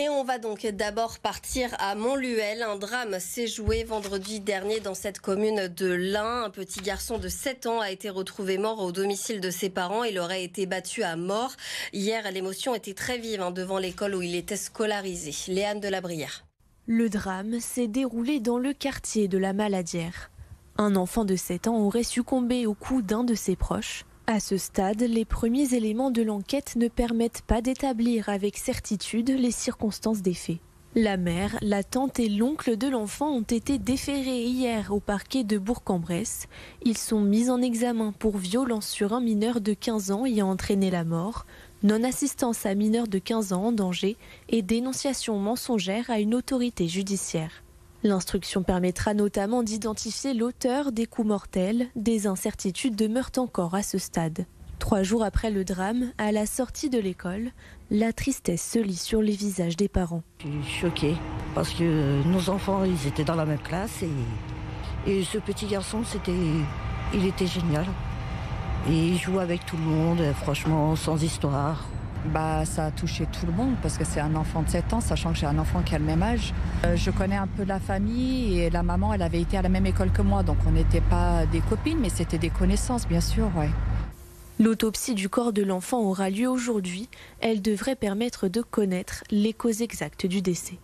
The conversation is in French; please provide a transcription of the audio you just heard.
Et on va donc d'abord partir à Montluel. Un drame s'est joué vendredi dernier dans cette commune de l'Ain. Un petit garçon de 7 ans a été retrouvé mort au domicile de ses parents. Il aurait été battu à mort. Hier, l'émotion était très vive devant l'école où il était scolarisé. Léane de la Brière. Le drame s'est déroulé dans le quartier de la Maladière. Un enfant de 7 ans aurait succombé au coup d'un de ses proches. À ce stade, les premiers éléments de l'enquête ne permettent pas d'établir avec certitude les circonstances des faits. La mère, la tante et l'oncle de l'enfant ont été déférés hier au parquet de Bourg-en-Bresse. Ils sont mis en examen pour violence sur un mineur de 15 ans ayant entraîné la mort, non-assistance à mineur de 15 ans en danger et dénonciation mensongère à une autorité judiciaire. L'instruction permettra notamment d'identifier l'auteur des coups mortels. Des incertitudes demeurent encore à ce stade. 3 jours après le drame, à la sortie de l'école, la tristesse se lit sur les visages des parents. Je suis choquée parce que nos enfants, ils étaient dans la même classe et ce petit garçon, il était génial. Et il joue avec tout le monde, franchement, sans histoire. Ça a touché tout le monde parce que c'est un enfant de 7 ans, sachant que j'ai un enfant qui a le même âge. Je connais un peu la famille et la maman, elle avait été à la même école que moi, donc on n'était pas des copines, mais c'était des connaissances, bien sûr, ouais. L'autopsie du corps de l'enfant aura lieu aujourd'hui. Elle devrait permettre de connaître les causes exactes du décès.